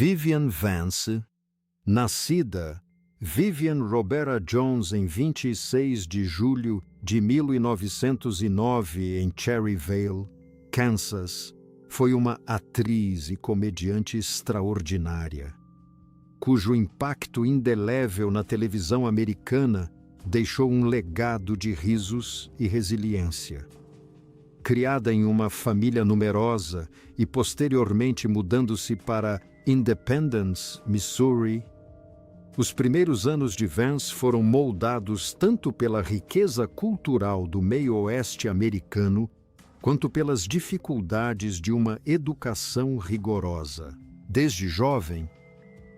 Vivian Vance, nascida Vivian Roberta Jones em 26 de julho de 1909 em Cherryvale, Kansas, foi uma atriz e comediante extraordinária, cujo impacto indelével na televisão americana deixou um legado de risos e resiliência. Criada em uma família numerosa e posteriormente mudando-se para Independence, Missouri, os primeiros anos de Vance foram moldados tanto pela riqueza cultural do meio-oeste americano quanto pelas dificuldades de uma educação rigorosa. Desde jovem,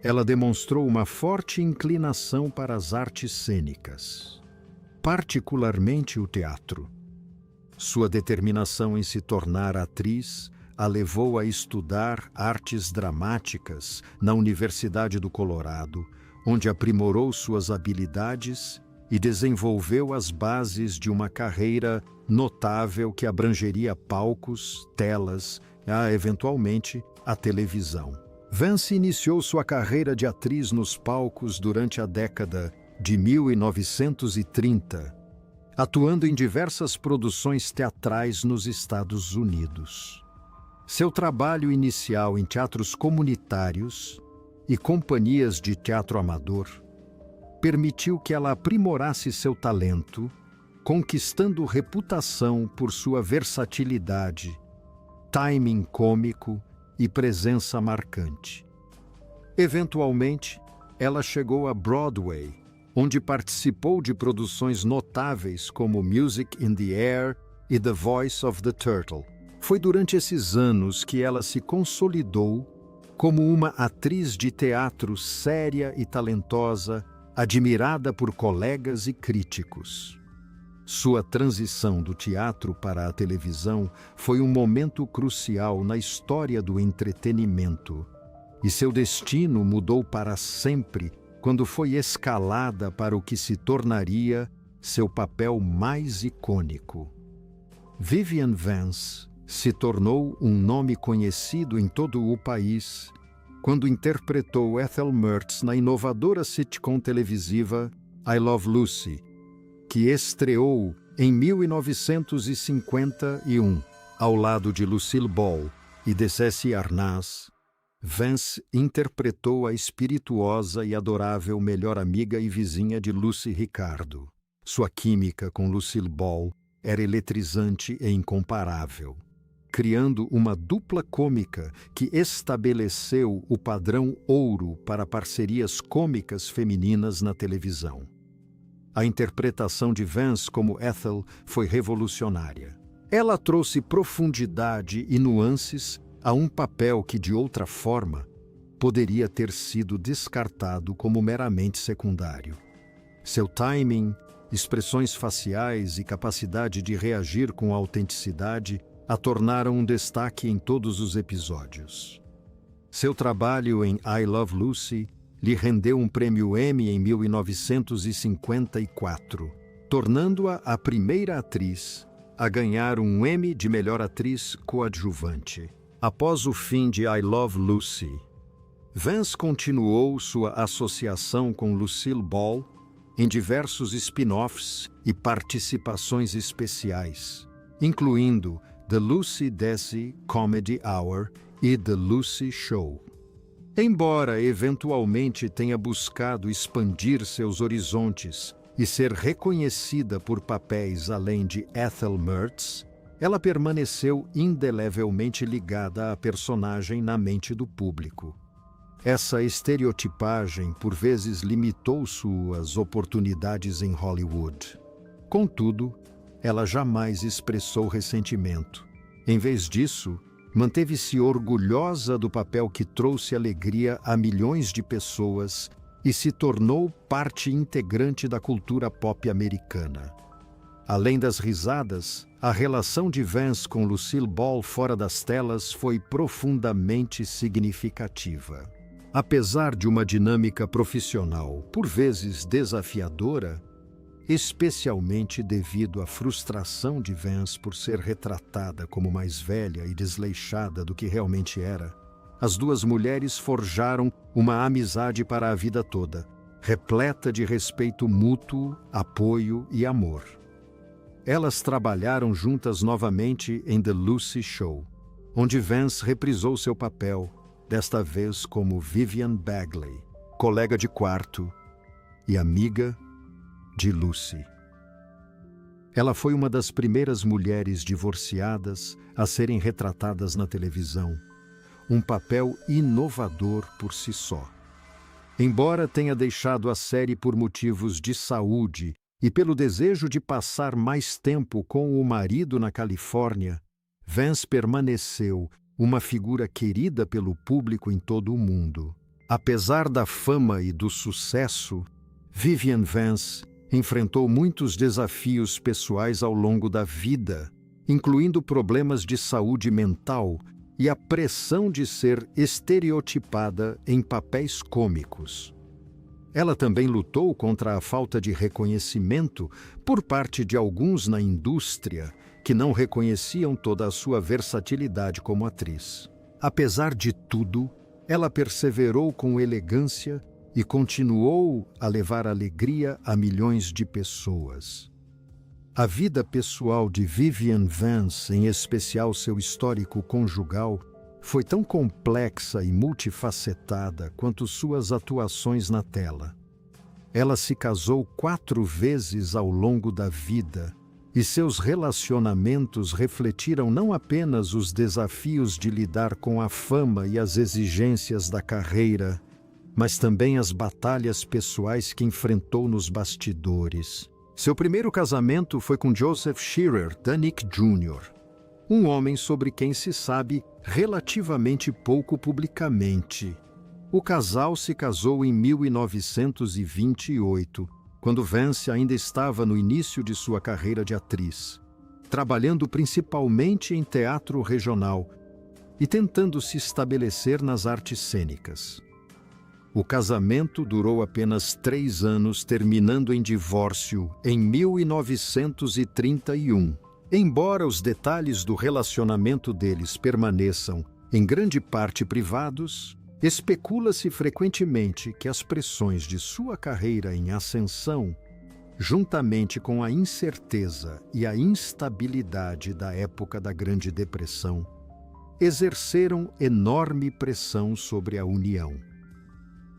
ela demonstrou uma forte inclinação para as artes cênicas, particularmente o teatro. Sua determinação em se tornar atriz a levou a estudar artes dramáticas na Universidade do Colorado, onde aprimorou suas habilidades e desenvolveu as bases de uma carreira notável que abrangeria palcos, telas e, eventualmente, a televisão. Vance iniciou sua carreira de atriz nos palcos durante a década de 1930, atuando em diversas produções teatrais nos Estados Unidos. Seu trabalho inicial em teatros comunitários e companhias de teatro amador permitiu que ela aprimorasse seu talento, conquistando reputação por sua versatilidade, timing cômico e presença marcante. Eventualmente, ela chegou a Broadway, onde participou de produções notáveis como Music in the Air e The Voice of the Turtle. Foi durante esses anos que ela se consolidou como uma atriz de teatro séria e talentosa, admirada por colegas e críticos. Sua transição do teatro para a televisão foi um momento crucial na história do entretenimento, e seu destino mudou para sempre quando foi escalada para o que se tornaria seu papel mais icônico. Vivian Vance se tornou um nome conhecido em todo o país quando interpretou Ethel Mertz na inovadora sitcom televisiva I Love Lucy, que estreou em 1951, ao lado de Lucille Ball e Dessessy Arnaz. Vance interpretou a espirituosa e adorável melhor amiga e vizinha de Lucy Ricardo. Sua química com Lucille Ball era eletrizante e incomparável, criando uma dupla cômica que estabeleceu o padrão ouro para parcerias cômicas femininas na televisão. A interpretação de Vance como Ethel foi revolucionária. Ela trouxe profundidade e nuances a um papel que, de outra forma, poderia ter sido descartado como meramente secundário. Seu timing, expressões faciais e capacidade de reagir com autenticidade a tornaram um destaque em todos os episódios. Seu trabalho em I Love Lucy lhe rendeu um prêmio Emmy em 1954, tornando-a a primeira atriz a ganhar um Emmy de melhor atriz coadjuvante. Após o fim de I Love Lucy, Vance continuou sua associação com Lucille Ball em diversos spin-offs e participações especiais, incluindo The Lucy Desi Comedy Hour e The Lucy Show. Embora eventualmente tenha buscado expandir seus horizontes e ser reconhecida por papéis além de Ethel Mertz, ela permaneceu indelevelmente ligada à personagem na mente do público. Essa estereotipagem, por vezes, limitou suas oportunidades em Hollywood. Contudo, ela jamais expressou ressentimento. Em vez disso, manteve-se orgulhosa do papel que trouxe alegria a milhões de pessoas e se tornou parte integrante da cultura pop americana. Além das risadas, a relação de Vance com Lucille Ball fora das telas foi profundamente significativa. Apesar de uma dinâmica profissional, por vezes desafiadora, especialmente devido à frustração de Vance por ser retratada como mais velha e desleixada do que realmente era, as duas mulheres forjaram uma amizade para a vida toda, repleta de respeito mútuo, apoio e amor. Elas trabalharam juntas novamente em The Lucy Show, onde Vance reprisou seu papel, desta vez como Vivian Bagley, colega de quarto e amiga de Lucy. Ela foi uma das primeiras mulheres divorciadas a serem retratadas na televisão, um papel inovador por si só. Embora tenha deixado a série por motivos de saúde e pelo desejo de passar mais tempo com o marido na Califórnia, Vance permaneceu uma figura querida pelo público em todo o mundo. Apesar da fama e do sucesso, Vivian Vance enfrentou muitos desafios pessoais ao longo da vida, incluindo problemas de saúde mental e a pressão de ser estereotipada em papéis cômicos. Ela também lutou contra a falta de reconhecimento por parte de alguns na indústria que não reconheciam toda a sua versatilidade como atriz. Apesar de tudo, ela perseverou com elegância e continuou a levar alegria a milhões de pessoas. A vida pessoal de Vivian Vance, em especial seu histórico conjugal, foi tão complexa e multifacetada quanto suas atuações na tela. Ela se casou 4 vezes ao longo da vida e seus relacionamentos refletiram não apenas os desafios de lidar com a fama e as exigências da carreira, mas também as batalhas pessoais que enfrentou nos bastidores. Seu primeiro casamento foi com Joseph Shearer Dunick Jr., um homem sobre quem se sabe relativamente pouco publicamente. O casal se casou em 1928, quando Vance ainda estava no início de sua carreira de atriz, trabalhando principalmente em teatro regional e tentando se estabelecer nas artes cênicas. O casamento durou apenas 3 anos, terminando em divórcio em 1931. Embora os detalhes do relacionamento deles permaneçam, em grande parte, privados, especula-se frequentemente que as pressões de sua carreira em ascensão, juntamente com a incerteza e a instabilidade da época da Grande Depressão, exerceram enorme pressão sobre a união.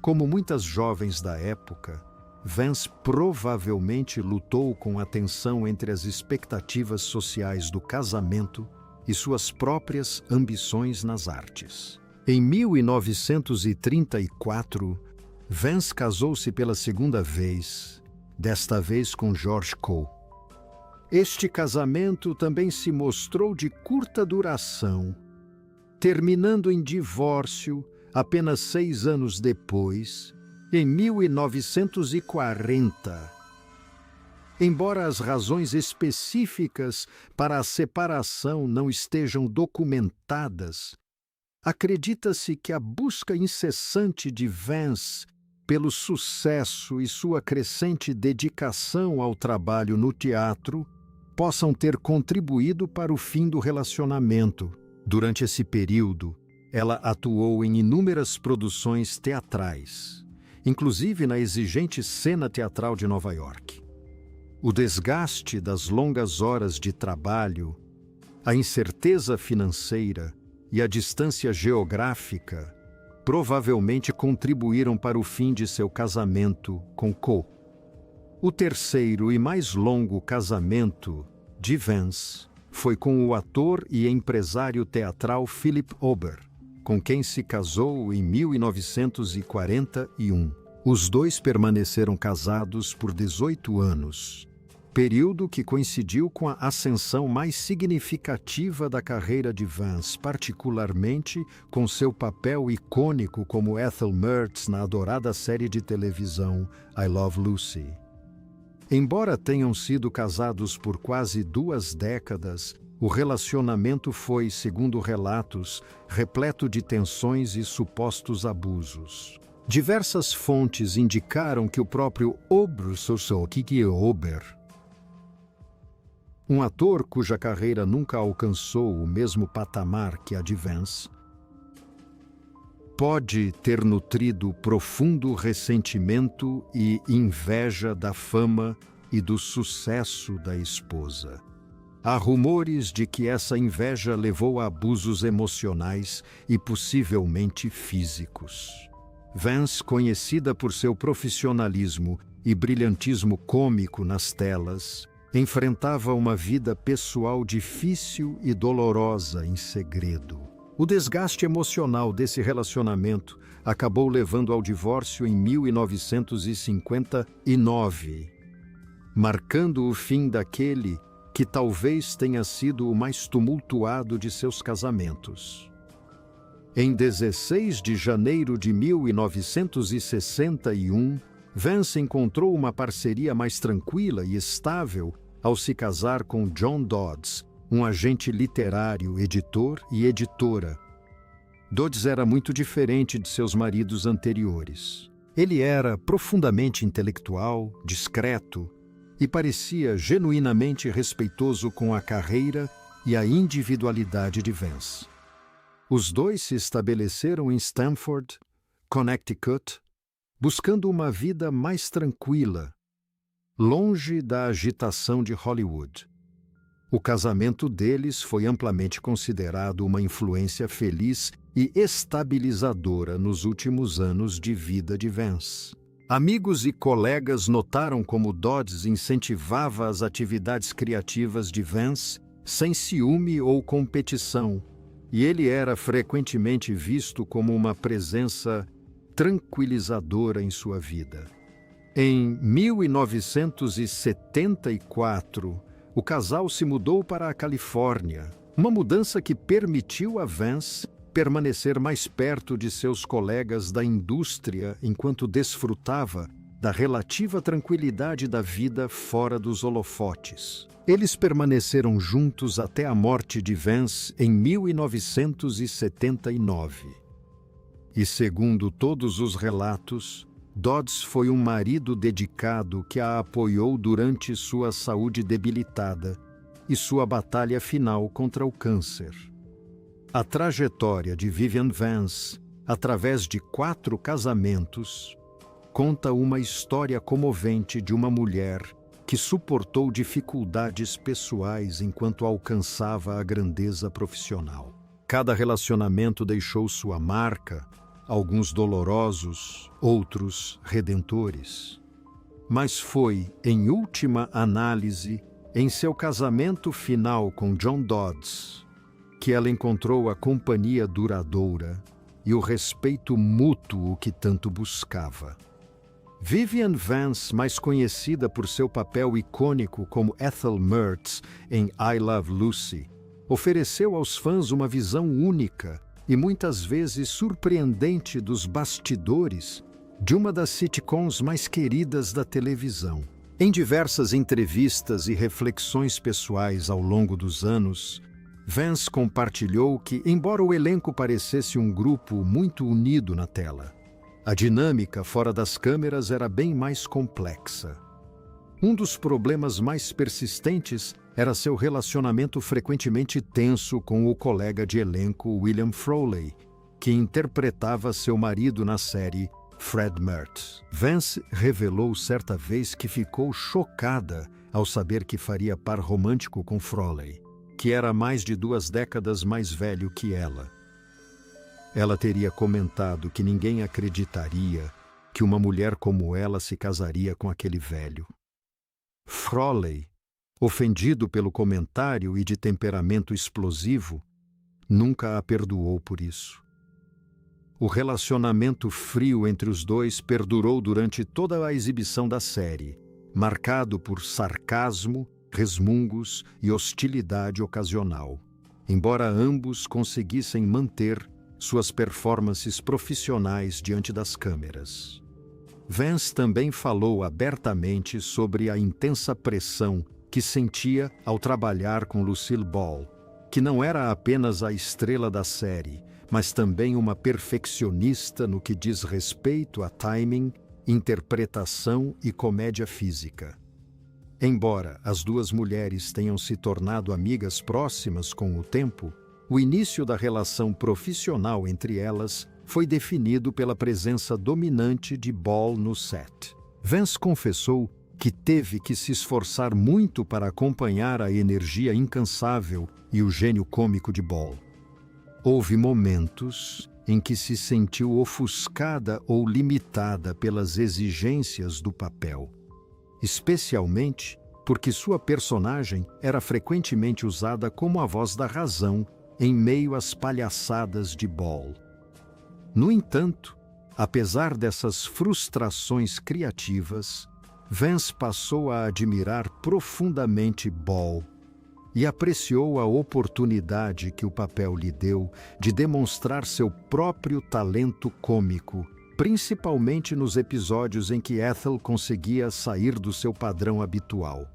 Como muitas jovens da época, Vance provavelmente lutou com a tensão entre as expectativas sociais do casamento e suas próprias ambições nas artes. Em 1934, Vance casou-se pela segunda vez, desta vez com George Coe. Este casamento também se mostrou de curta duração, terminando em divórcio apenas 6 anos depois, em 1940. Embora as razões específicas para a separação não estejam documentadas, acredita-se que a busca incessante de Vance pelo sucesso e sua crescente dedicação ao trabalho no teatro possam ter contribuído para o fim do relacionamento. Durante esse período, ela atuou em inúmeras produções teatrais, inclusive na exigente cena teatral de Nova York. O desgaste das longas horas de trabalho, a incerteza financeira e a distância geográfica provavelmente contribuíram para o fim de seu casamento com Coe. O terceiro e mais longo casamento de Vance foi com o ator e empresário teatral Philip Ober, com quem se casou em 1941. Os dois permaneceram casados por 18 anos, período que coincidiu com a ascensão mais significativa da carreira de Vance, particularmente com seu papel icônico como Ethel Mertz na adorada série de televisão I Love Lucy. Embora tenham sido casados por quase 2 décadas, o relacionamento foi, segundo relatos, repleto de tensões e supostos abusos. Diversas fontes indicaram que o próprio Ober, um ator cuja carreira nunca alcançou o mesmo patamar que a de Vance, pode ter nutrido profundo ressentimento e inveja da fama e do sucesso da esposa. Há rumores de que essa inveja levou a abusos emocionais e possivelmente físicos. Vance, conhecida por seu profissionalismo e brilhantismo cômico nas telas, enfrentava uma vida pessoal difícil e dolorosa em segredo. O desgaste emocional desse relacionamento acabou levando ao divórcio em 1959, marcando o fim daquele que talvez tenha sido o mais tumultuado de seus casamentos. Em 16 de janeiro de 1961, Vance encontrou uma parceria mais tranquila e estável ao se casar com John Dodds, um agente literário, editor e editora. Dodds era muito diferente de seus maridos anteriores. Ele era profundamente intelectual, discreto e parecia genuinamente respeitoso com a carreira e a individualidade de Vance. Os dois se estabeleceram em Stamford, Connecticut, buscando uma vida mais tranquila, longe da agitação de Hollywood. O casamento deles foi amplamente considerado uma influência feliz e estabilizadora nos últimos anos de vida de Vance. Amigos e colegas notaram como Dodds incentivava as atividades criativas de Vance sem ciúme ou competição, e ele era frequentemente visto como uma presença tranquilizadora em sua vida. Em 1974, o casal se mudou para a Califórnia, uma mudança que permitiu a Vance permanecer mais perto de seus colegas da indústria enquanto desfrutava da relativa tranquilidade da vida fora dos holofotes. Eles permaneceram juntos até a morte de Vance em 1979. E segundo todos os relatos, Dodds foi um marido dedicado que a apoiou durante sua saúde debilitada e sua batalha final contra o câncer. A trajetória de Vivian Vance, através de 4 casamentos, conta uma história comovente de uma mulher que suportou dificuldades pessoais enquanto alcançava a grandeza profissional. Cada relacionamento deixou sua marca, alguns dolorosos, outros redentores. Mas foi, em última análise, em seu casamento final com John Dodds, que ela encontrou a companhia duradoura e o respeito mútuo que tanto buscava. Vivian Vance, mais conhecida por seu papel icônico como Ethel Mertz em I Love Lucy, ofereceu aos fãs uma visão única e muitas vezes surpreendente dos bastidores de uma das sitcoms mais queridas da televisão. Em diversas entrevistas e reflexões pessoais ao longo dos anos, Vance compartilhou que, embora o elenco parecesse um grupo muito unido na tela, a dinâmica fora das câmeras era bem mais complexa. Um dos problemas mais persistentes era seu relacionamento frequentemente tenso com o colega de elenco William Frawley, que interpretava seu marido na série Fred Mertz. Vance revelou certa vez que ficou chocada ao saber que faria par romântico com Frawley, que era mais de 2 décadas mais velho que ela. Ela teria comentado que ninguém acreditaria que uma mulher como ela se casaria com aquele velho. Frawley, ofendido pelo comentário e de temperamento explosivo, nunca a perdoou por isso. O relacionamento frio entre os dois perdurou durante toda a exibição da série, marcado por sarcasmo, resmungos e hostilidade ocasional, embora ambos conseguissem manter suas performances profissionais diante das câmeras. Vance também falou abertamente sobre a intensa pressão que sentia ao trabalhar com Lucille Ball, que não era apenas a estrela da série, mas também uma perfeccionista no que diz respeito a timing, interpretação e comédia física. Embora as duas mulheres tenham se tornado amigas próximas com o tempo, o início da relação profissional entre elas foi definido pela presença dominante de Ball no set. Vance confessou que teve que se esforçar muito para acompanhar a energia incansável e o gênio cômico de Ball. Houve momentos em que se sentiu ofuscada ou limitada pelas exigências do papel, especialmente porque sua personagem era frequentemente usada como a voz da razão em meio às palhaçadas de Ball. No entanto, apesar dessas frustrações criativas, Vance passou a admirar profundamente Ball e apreciou a oportunidade que o papel lhe deu de demonstrar seu próprio talento cômico, principalmente nos episódios em que Ethel conseguia sair do seu padrão habitual.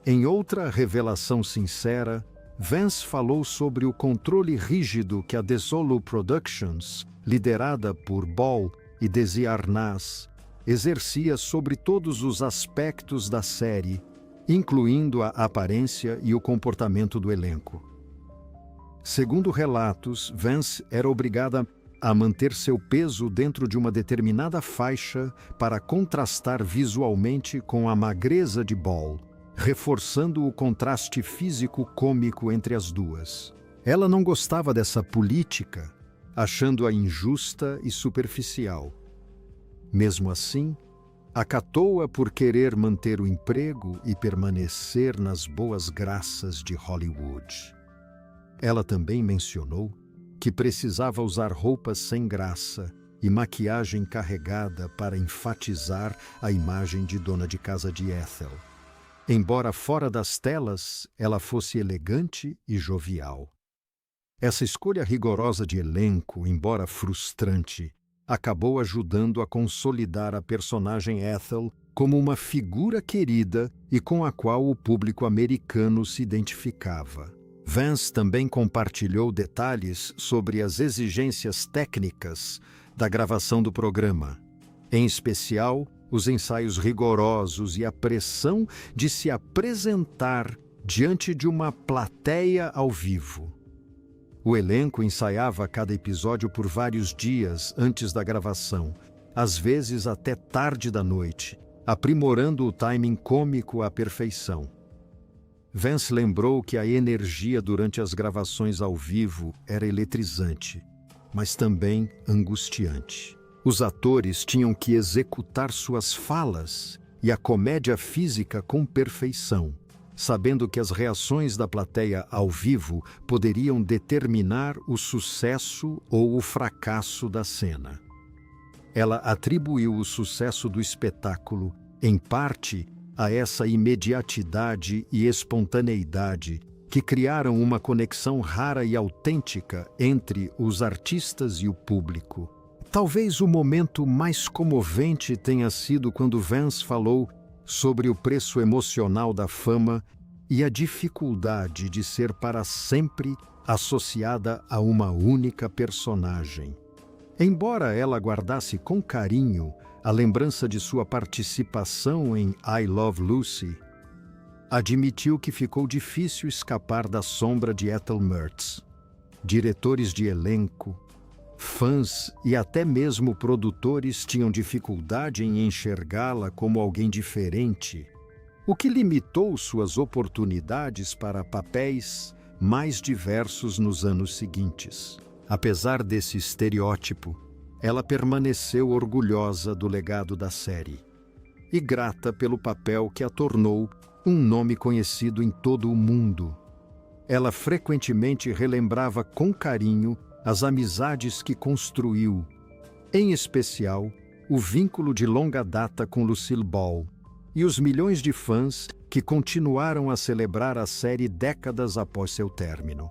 Em outra revelação sincera, Vance falou sobre o controle rígido que a DeSolo Productions, liderada por Ball e Desi Arnaz, exercia sobre todos os aspectos da série, incluindo a aparência e o comportamento do elenco. Segundo relatos, Vance era obrigada a manter seu peso dentro de uma determinada faixa para contrastar visualmente com a magreza de Ball, reforçando o contraste físico-cômico entre as duas. Ela não gostava dessa política, achando-a injusta e superficial. Mesmo assim, acatou-a por querer manter o emprego e permanecer nas boas graças de Hollywood. Ela também mencionou que precisava usar roupas sem graça e maquiagem carregada para enfatizar a imagem de dona de casa de Ethel. Embora fora das telas, ela fosse elegante e jovial. Essa escolha rigorosa de elenco, embora frustrante, acabou ajudando a consolidar a personagem Ethel como uma figura querida e com a qual o público americano se identificava. Vance também compartilhou detalhes sobre as exigências técnicas da gravação do programa, em especial os ensaios rigorosos e a pressão de se apresentar diante de uma plateia ao vivo. O elenco ensaiava cada episódio por vários dias antes da gravação, às vezes até tarde da noite, aprimorando o timing cômico à perfeição. Vance lembrou que a energia durante as gravações ao vivo era eletrizante, mas também angustiante. Os atores tinham que executar suas falas e a comédia física com perfeição, sabendo que as reações da plateia ao vivo poderiam determinar o sucesso ou o fracasso da cena. Ela atribuiu o sucesso do espetáculo, em parte, a essa imediatidade e espontaneidade que criaram uma conexão rara e autêntica entre os artistas e o público. Talvez o momento mais comovente tenha sido quando Vance falou sobre o preço emocional da fama e a dificuldade de ser para sempre associada a uma única personagem. Embora ela guardasse com carinho a lembrança de sua participação em I Love Lucy, admitiu que ficou difícil escapar da sombra de Ethel Mertz. Diretores de elenco, fãs e até mesmo produtores tinham dificuldade em enxergá-la como alguém diferente, o que limitou suas oportunidades para papéis mais diversos nos anos seguintes. Apesar desse estereótipo, ela permaneceu orgulhosa do legado da série e grata pelo papel que a tornou um nome conhecido em todo o mundo. Ela frequentemente relembrava com carinho as amizades que construiu, em especial o vínculo de longa data com Lucille Ball e os milhões de fãs que continuaram a celebrar a série décadas após seu término.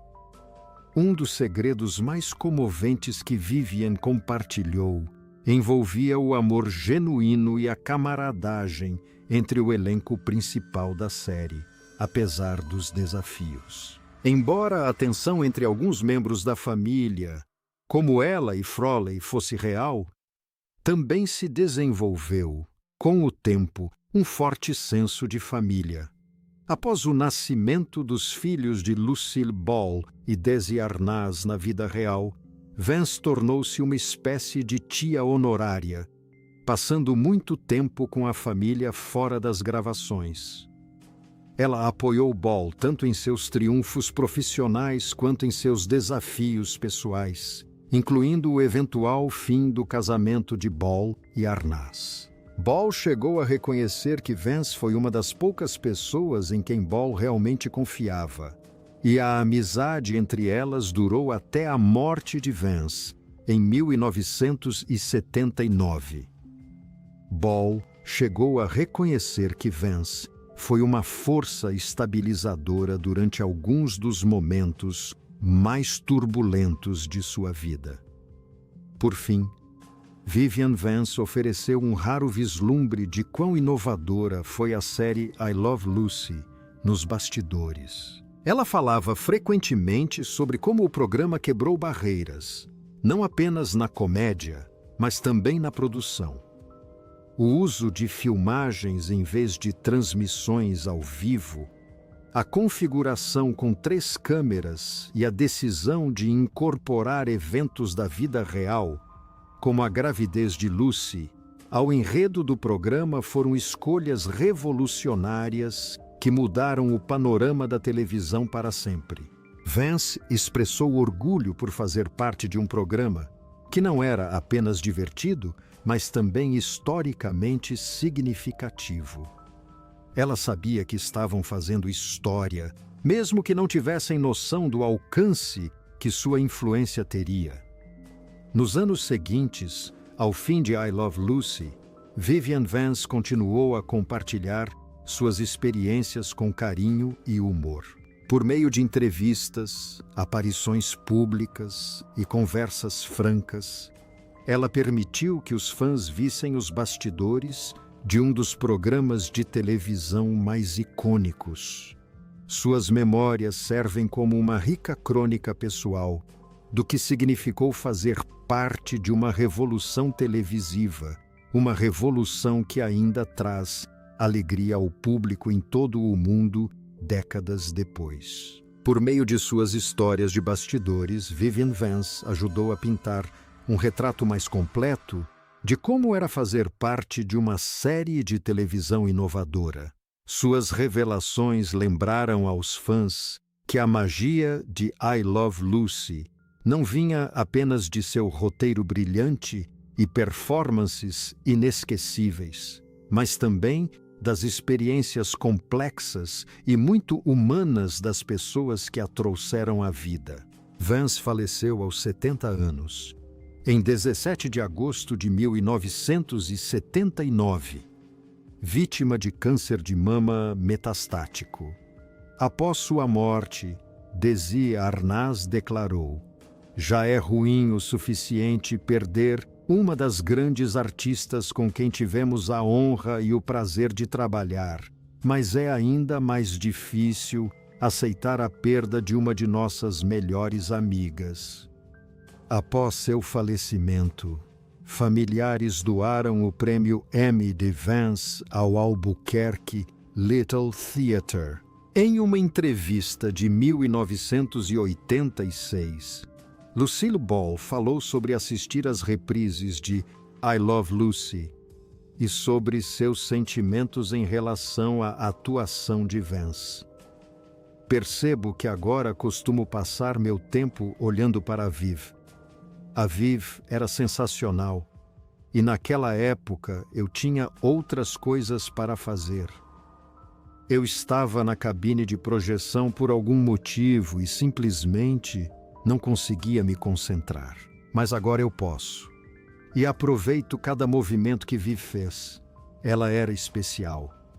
Um dos segredos mais comoventes que Vivian compartilhou envolvia o amor genuíno e a camaradagem entre o elenco principal da série, apesar dos desafios. Embora a tensão entre alguns membros da família, como ela e Frawley, fosse real, também se desenvolveu, com o tempo, um forte senso de família. Após o nascimento dos filhos de Lucille Ball e Desi Arnaz na vida real, Vance tornou-se uma espécie de tia honorária, passando muito tempo com a família fora das gravações. Ela apoiou Ball tanto em seus triunfos profissionais quanto em seus desafios pessoais, incluindo o eventual fim do casamento de Ball e Arnaz. Ball chegou a reconhecer que Vance foi uma das poucas pessoas em quem Ball realmente confiava, e a amizade entre elas durou até a morte de Vance, em 1979. Ball chegou a reconhecer que Vance foi uma força estabilizadora durante alguns dos momentos mais turbulentos de sua vida. Por fim, Vivian Vance ofereceu um raro vislumbre de quão inovadora foi a série I Love Lucy nos bastidores. Ela falava frequentemente sobre como o programa quebrou barreiras, não apenas na comédia, mas também na produção. O uso de filmagens em vez de transmissões ao vivo, a configuração com 3 câmeras e a decisão de incorporar eventos da vida real, como a gravidez de Lucy, ao enredo do programa foram escolhas revolucionárias que mudaram o panorama da televisão para sempre. Vance expressou orgulho por fazer parte de um programa que não era apenas divertido, mas também historicamente significativo. Ela sabia que estavam fazendo história, mesmo que não tivessem noção do alcance que sua influência teria. Nos anos seguintes, ao fim de I Love Lucy, Vivian Vance continuou a compartilhar suas experiências com carinho e humor. Por meio de entrevistas, aparições públicas e conversas francas, ela permitiu que os fãs vissem os bastidores de um dos programas de televisão mais icônicos. Suas memórias servem como uma rica crônica pessoal do que significou fazer parte de uma revolução televisiva, uma revolução que ainda traz alegria ao público em todo o mundo décadas depois. Por meio de suas histórias de bastidores, Vivian Vance ajudou a pintar um retrato mais completo de como era fazer parte de uma série de televisão inovadora. Suas revelações lembraram aos fãs que a magia de I Love Lucy não vinha apenas de seu roteiro brilhante e performances inesquecíveis, mas também das experiências complexas e muito humanas das pessoas que a trouxeram à vida. Vance faleceu aos 70 anos, em 17 de agosto de 1979, vítima de câncer de mama metastático. Após sua morte, Desi Arnaz declarou: "Já é ruim o suficiente perder uma das grandes artistas com quem tivemos a honra e o prazer de trabalhar, mas é ainda mais difícil aceitar a perda de uma de nossas melhores amigas." Após seu falecimento, familiares doaram o prêmio Emmy de Vance ao Albuquerque Little Theatre. Em uma entrevista de 1986, Lucille Ball falou sobre assistir às reprises de I Love Lucy e sobre seus sentimentos em relação à atuação de Vance. "Percebo que agora costumo passar meu tempo olhando para a Viv. A Viv era sensacional e naquela época eu tinha outras coisas para fazer. Eu estava na cabine de projeção por algum motivo e simplesmente não conseguia me concentrar. Mas agora eu posso. E aproveito cada movimento que Viv fez. Ela era especial."